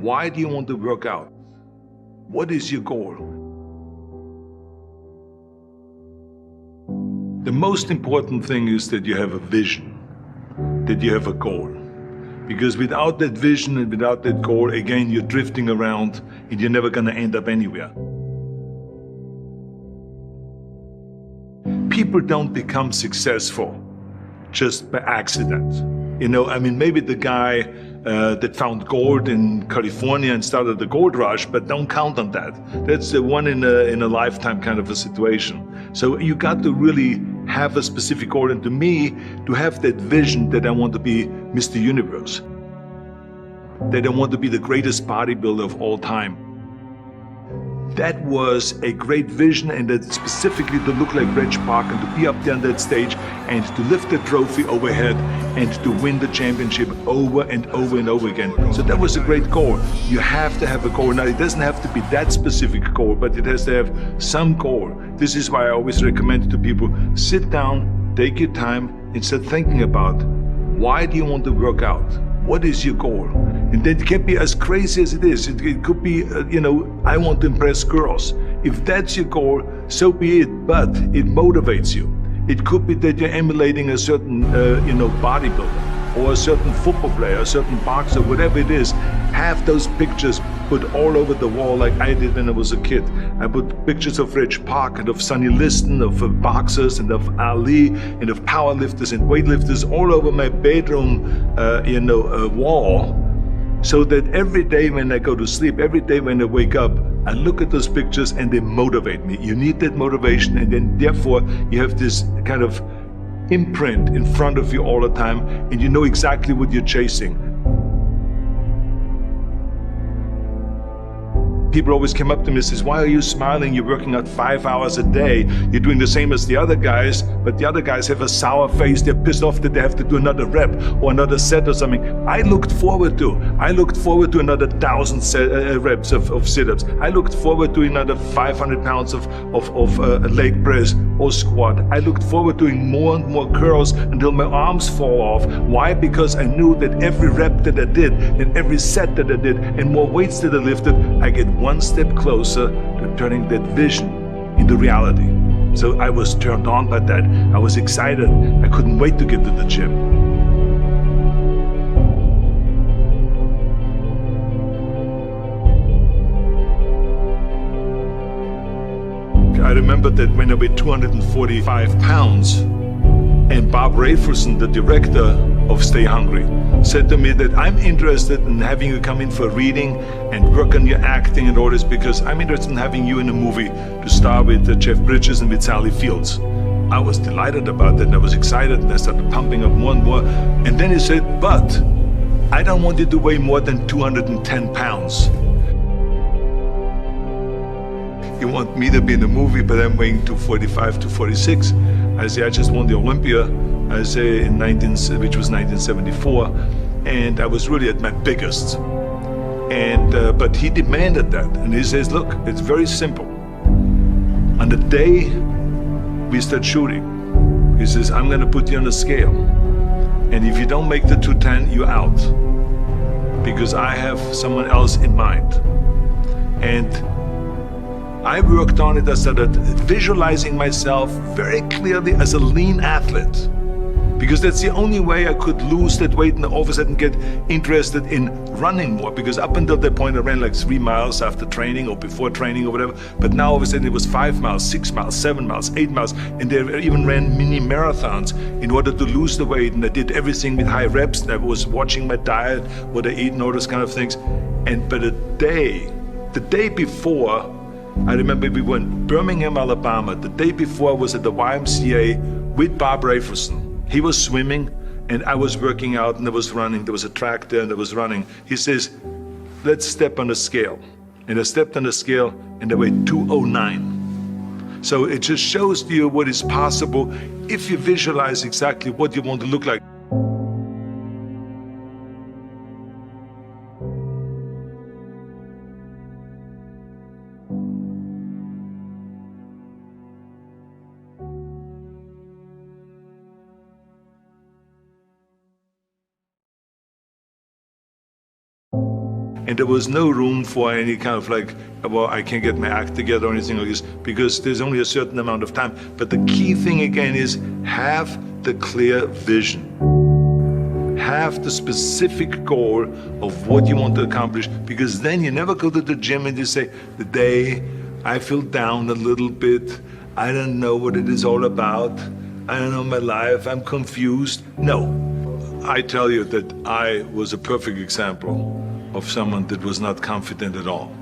Why do you want to work out? What is your goal? The most important thing is that you have a vision, that you have a goal. Because without that vision and without that goal, again, you're drifting around and you're never going to end up anywhere. People don't become successful just by accident. You know, I mean, maybe the guy that found gold in California and started the gold rush, but don't count on that. That's the one in a lifetime kind of a situation. So you got to really have a specific goal. And to me, to have that vision that I want to be Mr. Universe, that I want to be the greatest bodybuilder of all time. That was a great vision, and that specifically to look like Reg Park and to be up there on that stage and to lift the trophy overhead and to win the championship over and over and over again. So that was a great goal. You have to have a goal. Now, it doesn't have to be that specific goal, but it has to have some goal. This is why I always recommend to people, sit down, take your time, and start thinking about, why do you want to work out? What is your goal? And that can be as crazy as it is. It could be, I want to impress girls. If that's your goal, so be it, but it motivates you. It could be that you're emulating a certain, bodybuilder or a certain football player, a certain boxer, whatever it is. Have those pictures put all over the wall like I did when I was a kid. I put pictures of Reg Park and of Sonny Liston, of boxers and of Ali and of powerlifters and weightlifters all over my bedroom, wall. So that every day when I go to sleep, every day when I wake up, I look at those pictures and they motivate me. You need that motivation, and then therefore you have this kind of imprint in front of you all the time, and you know exactly what you're chasing. People always come up to me and says, why are you smiling? You're working out 5 hours a day. You're doing the same as the other guys, but the other guys have a sour face. They're pissed off that they have to do another rep or another set or something. I looked forward to another 1,000 reps of sit-ups. I looked forward to another 500 pounds of leg press or squat. I looked forward to doing more and more curls until my arms fall off. Why? Because I knew that every rep that I did and every set that I did and more weights that I lifted, I get one step closer to turning that vision into reality. So I was turned on by that. I was excited. I couldn't wait to get to the gym. I remember that when I weighed 245 pounds, and Bob Raferson, the director of Stay Hungry, said to me that I'm interested in having you come in for a reading and work on your acting and all this, because I'm interested in having you in a movie to star with Jeff Bridges and with Sally Fields. I was delighted about that, and I was excited, and I started pumping up more and more. And then he said, but I don't want you to weigh more than 210 pounds. You want me to be in the movie, but I'm weighing 245, 246. I say, I just won the Olympia, I say, which was 1974, and I was really at my biggest. And but he demanded that, and he says, look, it's very simple. On the day we start shooting, he says, I'm gonna put you on a scale, and if you don't make the 210, you're out, because I have someone else in mind. And I worked on it. I started visualizing myself very clearly as a lean athlete, because that's the only way I could lose that weight and all of a sudden get interested in running more, because up until that point I ran like 3 miles after training or before training or whatever, but now all of a sudden it was 5 miles, 6 miles, 7 miles, 8 miles, and they even ran mini marathons in order to lose the weight, and I did everything with high reps, and I was watching my diet, what I eat and all those kind of things. And but the day before, I remember we were in Birmingham, Alabama. The day before I was at the YMCA with Bob Raferson. He was swimming and I was working out, and I was running. There was a track there and I was running. He says, let's step on the scale. And I stepped on the scale and I weighed 209. So it just shows to you what is possible if you visualize exactly what you want to look like. And there was no room for any kind of like, well, I can't get my act together or anything like this, because there's only a certain amount of time. But the key thing again is have the clear vision. Have the specific goal of what you want to accomplish, because then you never go to the gym and you say, the day I feel down a little bit, I don't know what it is all about, I don't know my life, I'm confused. No, I tell you that I was a perfect example of someone that was not confident at all.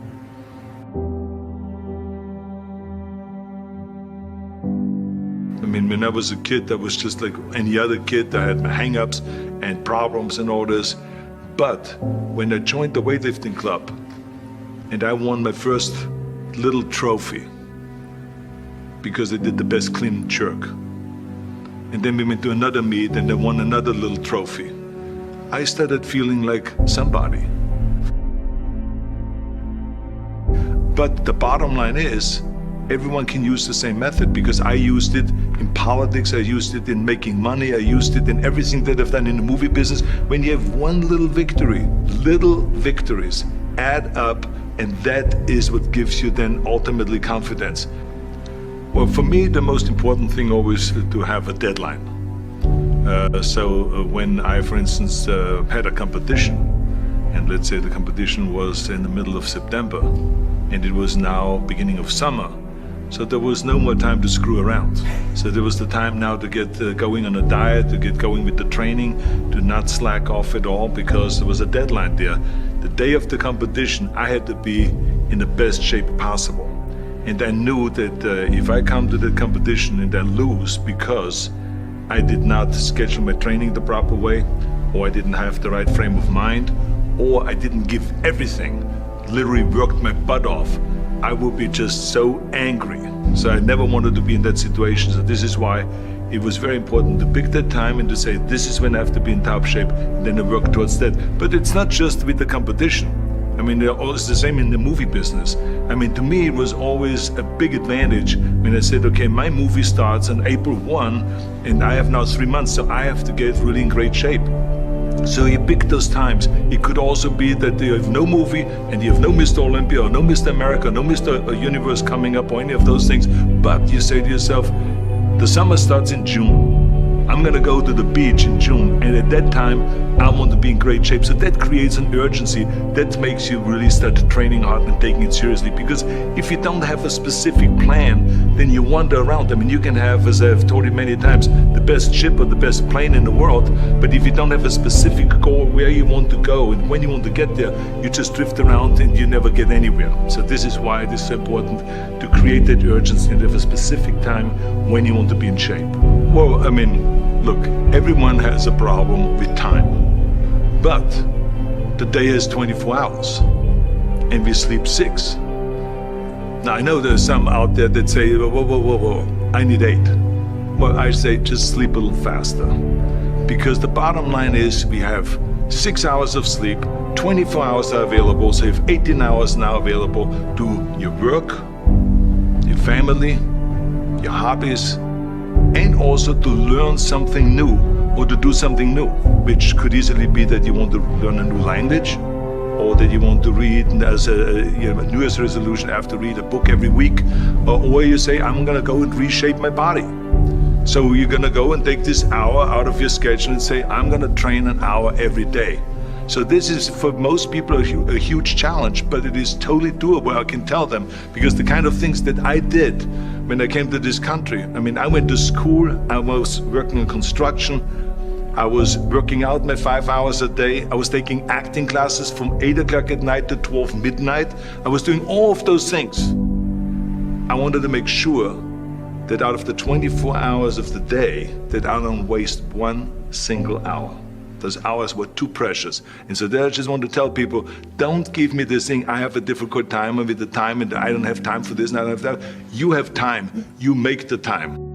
I mean, when I was a kid, I was just like any other kid. I had my hang-ups and problems and all this. But when I joined the weightlifting club and I won my first little trophy because I did the best clean and jerk, and then we went to another meet and I won another little trophy, I started feeling like somebody. But the bottom line is, everyone can use the same method, because I used it in politics, I used it in making money, I used it in everything that I've done in the movie business. When you have one little victory, little victories add up, and that is what gives you then ultimately confidence. Well, for me, the most important thing always is to have a deadline. So when I, for instance, had a competition, and let's say the competition was in the middle of September, and it was now beginning of summer, so there was no more time to screw around. So there was the time now to get going on a diet, to get going with the training, to not slack off at all, because there was a deadline there. The day of the competition, I had to be in the best shape possible. And I knew that if I come to the competition and I lose because I did not schedule my training the proper way, or I didn't have the right frame of mind, or I didn't give everything, literally worked my butt off, I would be just so angry. So I never wanted to be in that situation. So this is why it was very important to pick that time and to say, this is when I have to be in top shape, and then I work towards that. But it's not just with the competition. I mean, it's the same in the movie business. I mean, to me, it was always a big advantage when I said, okay, my movie starts on April 1, and I have now 3 months, so I have to get really in great shape. So you pick those times. It could also be that you have no movie and you have no Mr. Olympia or no Mr. America, no Mr. Universe coming up or any of those things. But you say to yourself, the summer starts in June. I'm gonna go to the beach in June, and at that time I want to be in great shape. So that creates an urgency that makes you really start training hard and taking it seriously. Because if you don't have a specific plan, then you wander around. I mean, you can have, as I've told you many times, the best ship or the best plane in the world, but if you don't have a specific goal where you want to go and when you want to get there, you just drift around and you never get anywhere. So this is why it is so important to create that urgency and have a specific time when you want to be in shape. Well, I mean, look, everyone has a problem with time, but the day has 24 hours and we sleep 6. Now, I know there's some out there that say, whoa, I need 8. Well, I say just sleep a little faster, because the bottom line is we have 6 hours of sleep, 24 hours are available, so you have 18 hours now available to your work, your family, your hobbies, and also to learn something new or to do something new, which could easily be that you want to learn a new language, or that you want to read as a New Year's resolution, I have to read a book every week, or you say, I'm gonna go and reshape my body. So you're gonna go and take this hour out of your schedule and say, I'm gonna train an hour every day. So this is, for most people, a huge challenge, but it is totally doable, I can tell them, because the kind of things that I did when I came to this country, I mean, I went to school, I was working in construction, I was working out my 5 hours a day, I was taking acting classes from 8 o'clock at night to 12 midnight, I was doing all of those things. I wanted to make sure that out of the 24 hours of the day, that I don't waste one single hour. Those hours were too precious. And so there I just want to tell people, don't give me this thing, I have a difficult time with the time and I don't have time for this and I don't have that. You have time, you make the time.